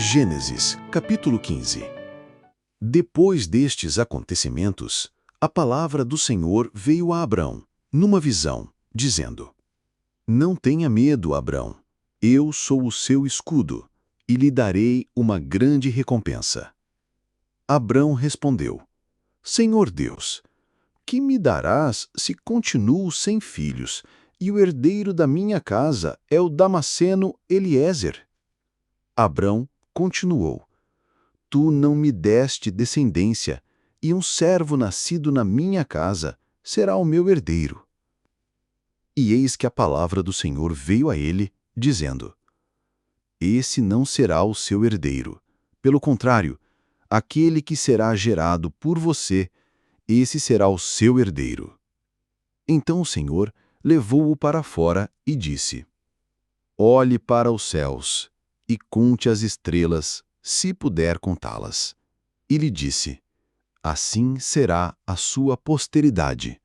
Gênesis, capítulo 15. Depois destes acontecimentos, a palavra do Senhor veio a Abrão, numa visão, dizendo: Não tenha medo, Abrão, eu sou o seu escudo, e lhe darei uma grande recompensa. Abrão respondeu: Senhor Deus, que me darás se continuo sem filhos, e o herdeiro da minha casa é o Damasceno Eliezer? Abrão continuou: Tu não me deste descendência, e um servo nascido na minha casa será o meu herdeiro. E eis que a palavra do Senhor veio a ele, dizendo: Esse não será o seu herdeiro. Pelo contrário, aquele que será gerado por você, esse será o seu herdeiro. Então o Senhor levou-o para fora e disse: Olhe para os céus e conte as estrelas, se puder contá-las. E lhe disse: Assim será a sua posteridade.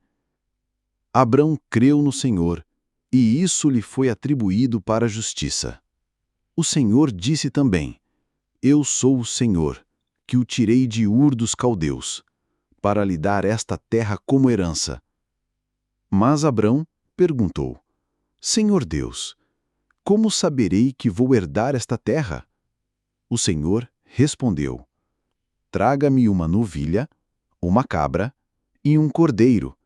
Abrão creu no Senhor, e isso lhe foi atribuído para a justiça. O Senhor disse também: Eu sou o Senhor, que o tirei de Ur dos Caldeus, para lhe dar esta terra como herança. Mas Abrão perguntou: Senhor Deus, como saberei que vou herdar esta terra? O Senhor respondeu: Traga-me uma novilha, uma cabra e um cordeiro,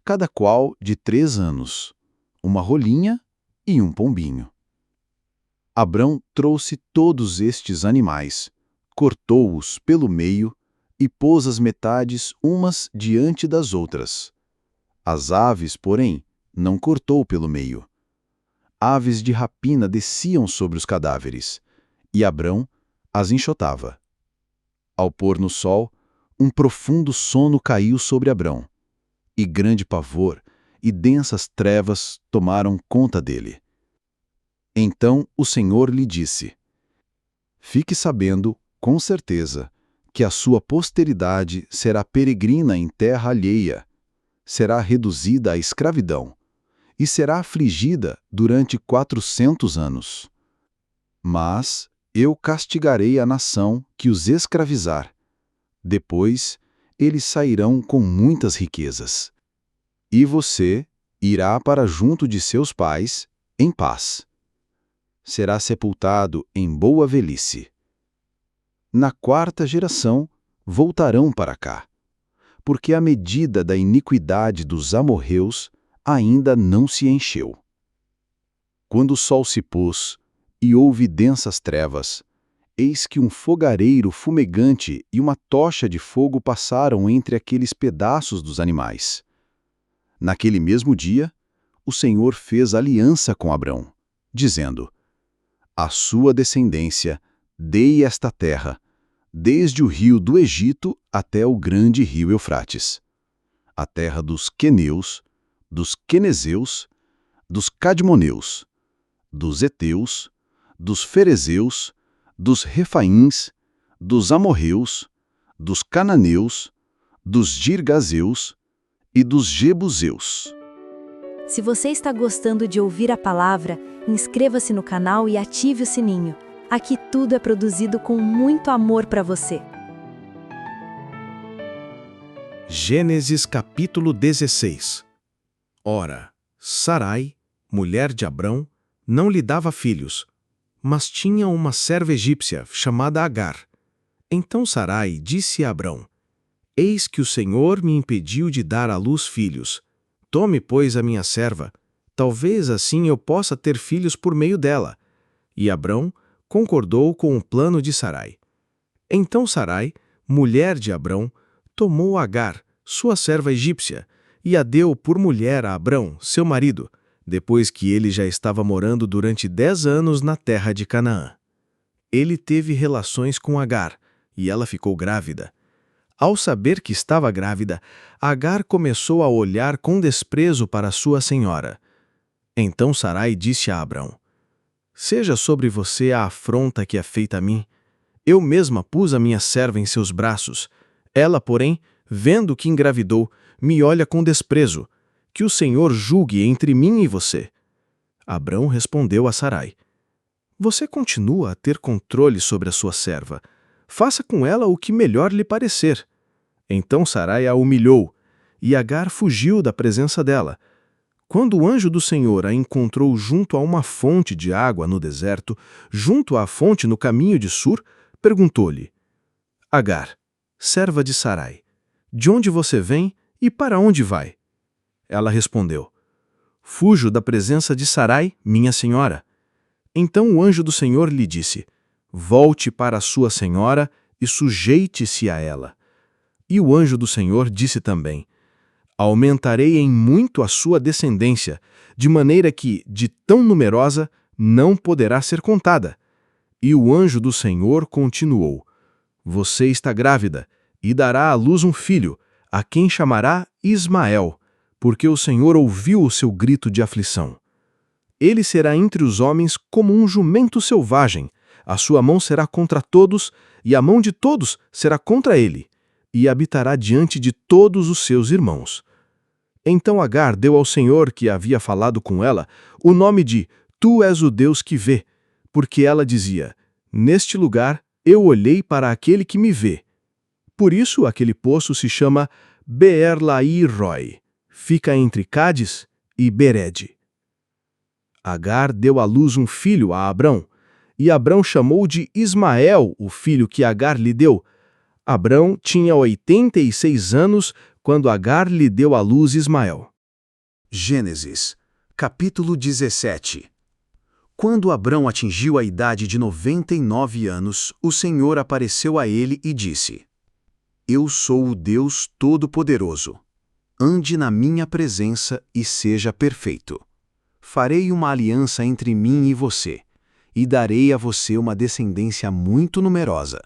cada qual de 3 anos, uma rolinha e um pombinho. Abrão trouxe todos estes animais, cortou-os pelo meio e pôs as metades umas diante das outras. As aves, porém, não cortou pelo meio. Aves de rapina desciam sobre os cadáveres, e Abrão as enxotava. Ao pôr no sol, um profundo sono caiu sobre Abrão, e grande pavor e densas trevas tomaram conta dele. Então o Senhor lhe disse: Fique sabendo, com certeza, que a sua posteridade será peregrina em terra alheia, será reduzida à escravidão, e será afligida durante 400 anos. Mas eu castigarei a nação que os escravizar. Depois, eles sairão com muitas riquezas. E você irá para junto de seus pais, em paz. Será sepultado em boa velhice. Na 4ª geração, voltarão para cá, porque a medida da iniquidade dos amorreus ainda não se encheu. Quando o sol se pôs e houve densas trevas, eis que um fogareiro fumegante e uma tocha de fogo passaram entre aqueles pedaços dos animais. Naquele mesmo dia, o Senhor fez aliança com Abrão, dizendo: À sua descendência dei esta terra, desde o rio do Egito até o grande rio Eufrates, a terra dos queneus, dos quenezeus, dos cadmoneus, dos heteus, dos ferezeus, dos refaíns, dos amorreus, dos cananeus, dos girgazeus e dos jebuseus. Se você está gostando de ouvir a palavra, inscreva-se no canal e ative o sininho. Aqui tudo é produzido com muito amor para você. Gênesis capítulo 16. Ora, Sarai, mulher de Abrão, não lhe dava filhos, mas tinha uma serva egípcia chamada Agar. Então Sarai disse a Abrão: Eis que o Senhor me impediu de dar à luz filhos. Tome, pois, a minha serva, talvez assim eu possa ter filhos por meio dela. E Abrão concordou com o plano de Sarai. Então Sarai, mulher de Abrão, tomou Agar, sua serva egípcia, e a deu por mulher a Abrão, seu marido, depois que ele já estava morando durante 10 anos na terra de Canaã. Ele teve relações com Agar, e ela ficou grávida. Ao saber que estava grávida, Agar começou a olhar com desprezo para sua senhora. Então Sarai disse a Abrão: Seja sobre você a afronta que é feita a mim. Eu mesma pus a minha serva em seus braços. Ela, porém, vendo que engravidou, me olha com desprezo. Que o Senhor julgue entre mim e você. Abrão respondeu a Sarai: Você continua a ter controle sobre a sua serva. Faça com ela o que melhor lhe parecer. Então Sarai a humilhou, e Agar fugiu da presença dela. Quando o anjo do Senhor a encontrou junto a uma fonte de água no deserto, junto à fonte no caminho de Sur, perguntou-lhe: Agar, serva de Sarai, de onde você vem e para onde vai? Ela respondeu: Fujo da presença de Sarai, minha senhora. Então o anjo do Senhor lhe disse: Volte para a sua senhora e sujeite-se a ela. E o anjo do Senhor disse também: Aumentarei em muito a sua descendência, de maneira que, de tão numerosa, não poderá ser contada. E o anjo do Senhor continuou: Você está grávida, e dará à luz um filho, a quem chamará Ismael, porque o Senhor ouviu o seu grito de aflição. Ele será entre os homens como um jumento selvagem, a sua mão será contra todos, e a mão de todos será contra ele, e habitará diante de todos os seus irmãos. Então Agar deu ao Senhor, que havia falado com ela, o nome de Tu és o Deus que vê, porque ela dizia: Neste lugar eu olhei para aquele que me vê. Por isso aquele poço se chama Beer-lahai-roi, fica entre Cádiz e Bered. Agar deu à luz um filho a Abrão, e Abrão chamou de Ismael o filho que Agar lhe deu. Abrão tinha 86 anos quando Agar lhe deu à luz Ismael. Gênesis, capítulo 17. Quando Abrão atingiu a idade de 99 anos, o Senhor apareceu a ele e disse: Eu sou o Deus Todo-Poderoso. Ande na minha presença e seja perfeito. Farei uma aliança entre mim e você, e darei a você uma descendência muito numerosa.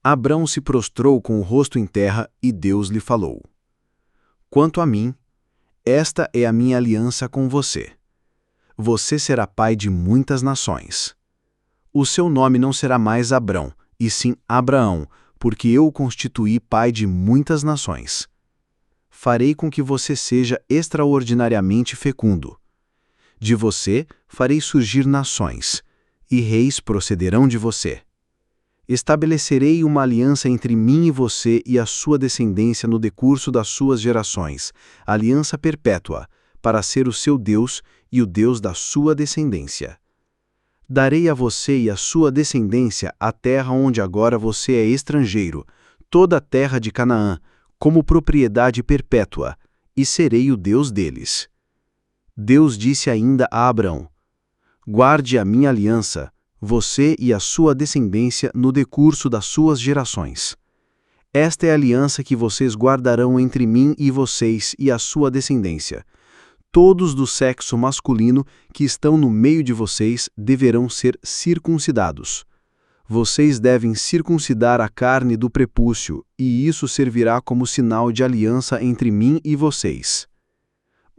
Abrão se prostrou com o rosto em terra e Deus lhe falou: Quanto a mim, esta é a minha aliança com você. Você será pai de muitas nações. O seu nome não será mais Abrão, e sim Abraão, porque eu o constituí pai de muitas nações. Farei com que você seja extraordinariamente fecundo. De você farei surgir nações, e reis procederão de você. Estabelecerei uma aliança entre mim e você e a sua descendência no decurso das suas gerações, aliança perpétua, para ser o seu Deus e o Deus da sua descendência. Darei a você e a sua descendência a terra onde agora você é estrangeiro, toda a terra de Canaã, como propriedade perpétua, e serei o Deus deles. Deus disse ainda a Abrão: Guarde a minha aliança, você e a sua descendência no decurso das suas gerações. Esta é a aliança que vocês guardarão entre mim e vocês e a sua descendência. Todos do sexo masculino que estão no meio de vocês deverão ser circuncidados. Vocês devem circuncidar a carne do prepúcio, e isso servirá como sinal de aliança entre mim e vocês.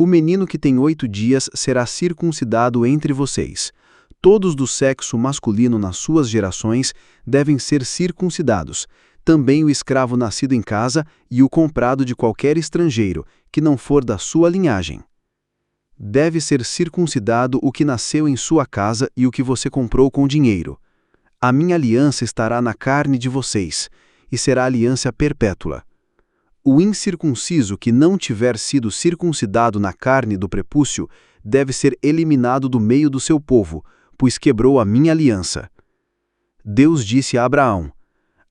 O menino que tem 8 dias será circuncidado entre vocês. Todos do sexo masculino nas suas gerações devem ser circuncidados, também o escravo nascido em casa e o comprado de qualquer estrangeiro, que não for da sua linhagem. Deve ser circuncidado o que nasceu em sua casa e o que você comprou com dinheiro. A minha aliança estará na carne de vocês, e será aliança perpétua. O incircunciso que não tiver sido circuncidado na carne do prepúcio deve ser eliminado do meio do seu povo, pois quebrou a minha aliança. Deus disse a Abraão: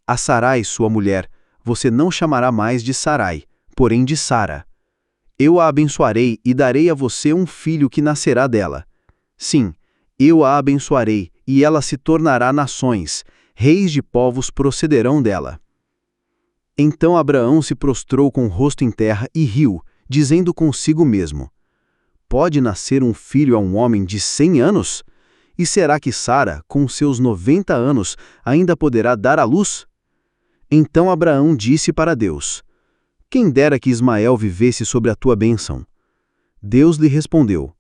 A Sarai, sua mulher, você não chamará mais de Sarai, porém de Sara. Eu a abençoarei e darei a você um filho que nascerá dela. Sim, eu a abençoarei, e ela se tornará nações, reis de povos procederão dela. Então Abraão se prostrou com o rosto em terra e riu, dizendo consigo mesmo: Pode nascer um filho a um homem de 100 anos? E será que Sara, com seus 90 anos, ainda poderá dar à luz? Então Abraão disse para Deus: Quem dera que Ismael vivesse sobre a tua bênção. Deus lhe respondeu: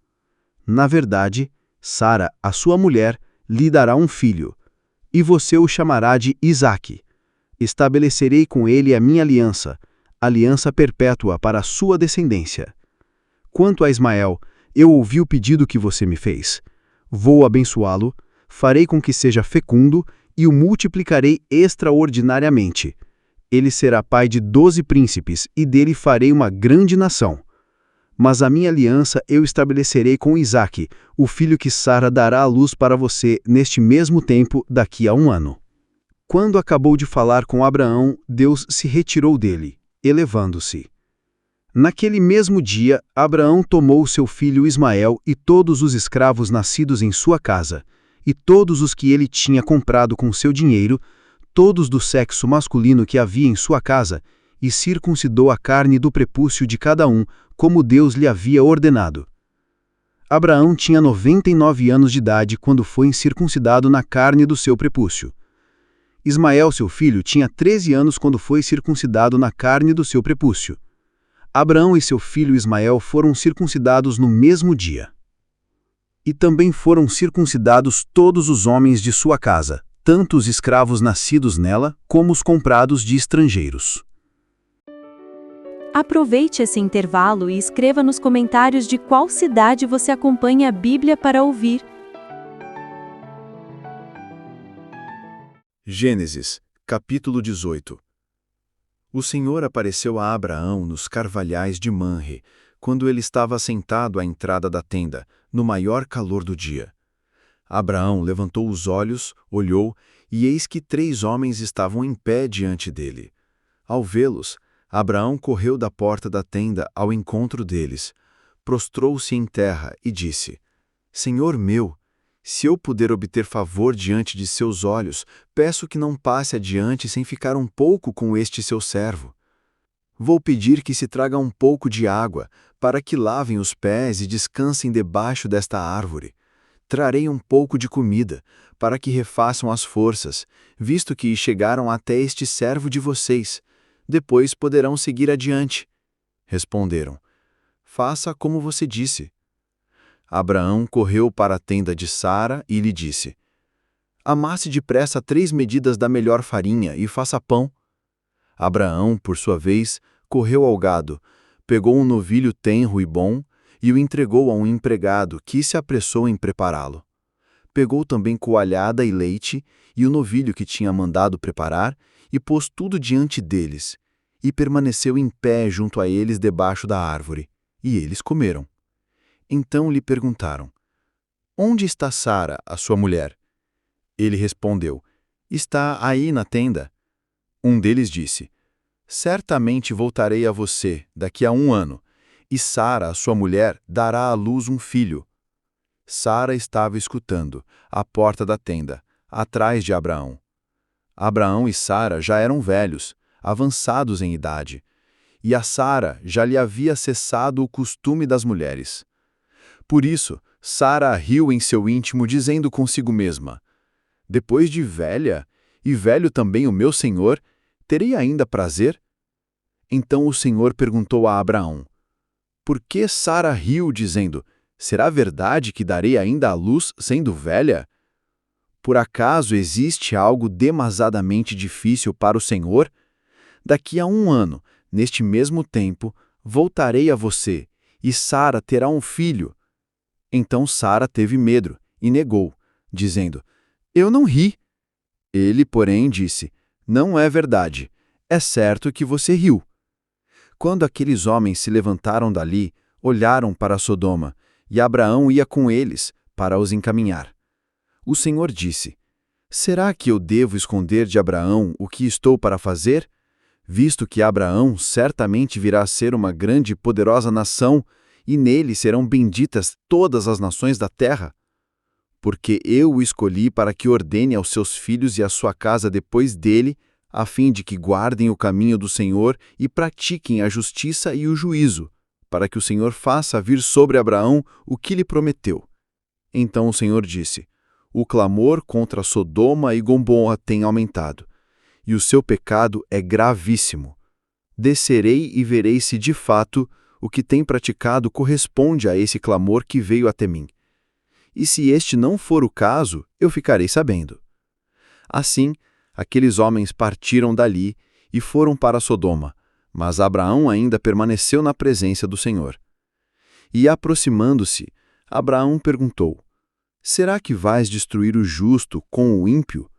Na verdade, Sara, a sua mulher, lhe dará um filho, e você o chamará de Isaque. Estabelecerei com ele a minha aliança, aliança perpétua para a sua descendência. Quanto a Ismael, eu ouvi o pedido que você me fez. Vou abençoá-lo, farei com que seja fecundo e o multiplicarei extraordinariamente. Ele será pai de 12 príncipes, e dele farei uma grande nação. Mas a minha aliança eu estabelecerei com Isaque, o filho que Sara dará à luz para você neste mesmo tempo, daqui a 1 ano. Quando acabou de falar com Abraão, Deus se retirou dele, elevando-se. Naquele mesmo dia, Abraão tomou seu filho Ismael e todos os escravos nascidos em sua casa, e todos os que ele tinha comprado com seu dinheiro, todos do sexo masculino que havia em sua casa, e circuncidou a carne do prepúcio de cada um, como Deus lhe havia ordenado. Abraão tinha 99 anos de idade quando foi circuncidado na carne do seu prepúcio. Ismael, seu filho, tinha 13 anos quando foi circuncidado na carne do seu prepúcio. Abraão e seu filho Ismael foram circuncidados no mesmo dia. E também foram circuncidados todos os homens de sua casa, tanto os escravos nascidos nela, como os comprados de estrangeiros. Aproveite esse intervalo e escreva nos comentários de qual cidade você acompanha a Bíblia para ouvir. Gênesis, capítulo 18. O Senhor apareceu a Abraão nos carvalhais de Manre, quando ele estava sentado à entrada da tenda, no maior calor do dia. Abraão levantou os olhos, olhou, e eis que 3 homens estavam em pé diante dele. Ao vê-los, Abraão correu da porta da tenda ao encontro deles, prostrou-se em terra e disse: Senhor meu, se eu puder obter favor diante de seus olhos, peço que não passe adiante sem ficar um pouco com este seu servo. Vou pedir que se traga um pouco de água, para que lavem os pés e descansem debaixo desta árvore. Trarei um pouco de comida, para que refaçam as forças, visto que chegaram até este servo de vocês. Depois poderão seguir adiante. Responderam: Faça como você disse. Abraão correu para a tenda de Sara e lhe disse: Amasse depressa 3 medidas da melhor farinha e faça pão. Abraão, por sua vez, correu ao gado, pegou um novilho tenro e bom e o entregou a um empregado que se apressou em prepará-lo. Pegou também coalhada e leite e o novilho que tinha mandado preparar e pôs tudo diante deles, e permaneceu em pé junto a eles debaixo da árvore, e eles comeram. Então lhe perguntaram: Onde está Sara, a sua mulher? Ele respondeu: Está aí na tenda. Um deles disse: Certamente voltarei a você daqui a 1 ano, e Sara, a sua mulher, dará à luz um filho. Sara estava escutando, à porta da tenda, atrás de Abraão. Abraão e Sara já eram velhos, avançados em idade, e a Sara já lhe havia cessado o costume das mulheres. Por isso, Sara riu em seu íntimo, dizendo consigo mesma: Depois de velha, e velho também o meu senhor, terei ainda prazer? Então o Senhor perguntou a Abraão: Por que Sara riu, dizendo: Será verdade que darei ainda à luz, sendo velha? Por acaso existe algo demasiadamente difícil para o Senhor? Daqui a 1 ano, neste mesmo tempo, voltarei a você, e Sara terá um filho. Então Sara teve medo e negou, dizendo: Eu não ri. Ele, porém, disse: Não é verdade. É certo que você riu. Quando aqueles homens se levantaram dali, olharam para Sodoma, e Abraão ia com eles para os encaminhar. O Senhor disse: Será que eu devo esconder de Abraão o que estou para fazer? Visto que Abraão certamente virá a ser uma grande e poderosa nação, e nele serão benditas todas as nações da terra. Porque eu o escolhi para que ordene aos seus filhos e à sua casa depois dele, a fim de que guardem o caminho do Senhor e pratiquem a justiça e o juízo, para que o Senhor faça vir sobre Abraão o que lhe prometeu. Então o Senhor disse: O clamor contra Sodoma e Gomorra tem aumentado, e o seu pecado é gravíssimo. Descerei e verei se de fato o que tem praticado corresponde a esse clamor que veio até mim. E se este não for o caso, eu ficarei sabendo. Assim, aqueles homens partiram dali e foram para Sodoma, mas Abraão ainda permaneceu na presença do Senhor. E aproximando-se, Abraão perguntou: será que vais destruir o justo com o ímpio?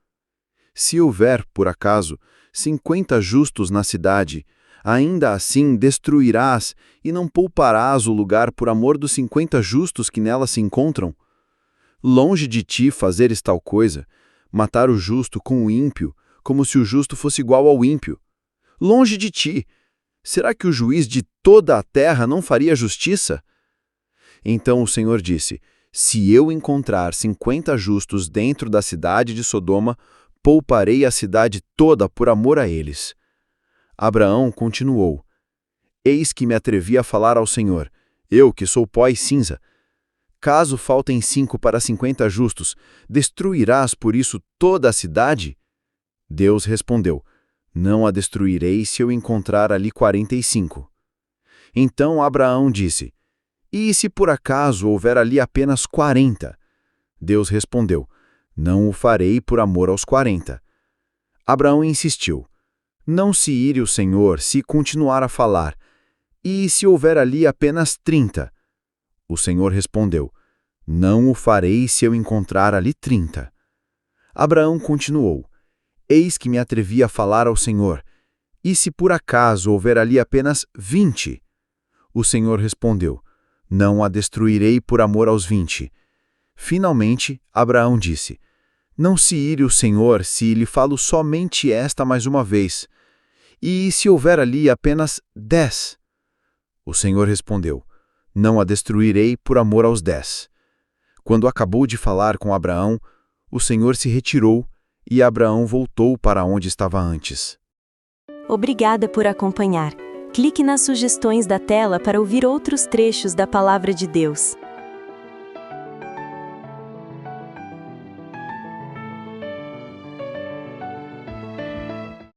Se houver, por acaso, 50 justos na cidade, ainda assim destruirás e não pouparás o lugar por amor dos 50 justos que nela se encontram? Longe de ti fazeres tal coisa, matar o justo com o ímpio, como se o justo fosse igual ao ímpio. Longe de ti! Será que o juiz de toda a terra não faria justiça? Então o Senhor disse: se eu encontrar 50 justos dentro da cidade de Sodoma, pouparei a cidade toda por amor a eles. Abraão continuou: eis que me atrevi a falar ao Senhor, eu que sou pó e cinza. Caso faltem 5 para 50 justos, destruirás por isso toda a cidade? Deus respondeu: não a destruirei se eu encontrar ali 45. Então Abraão disse: e se por acaso houver ali apenas 40? Deus respondeu: não o farei por amor aos 40. Abraão insistiu: não se ire o Senhor se continuar a falar. E se houver ali apenas 30? O Senhor respondeu: não o farei se eu encontrar ali 30. Abraão continuou: eis que me atrevi a falar ao Senhor. E se por acaso houver ali apenas 20? O Senhor respondeu: não a destruirei por amor aos 20. Finalmente, Abraão disse: não se ire o Senhor se lhe falo somente esta mais uma vez. E se houver ali apenas 10? O Senhor respondeu: não a destruirei por amor aos 10. Quando acabou de falar com Abraão, o Senhor se retirou e Abraão voltou para onde estava antes. Obrigada por acompanhar. Clique nas sugestões da tela para ouvir outros trechos da Palavra de Deus.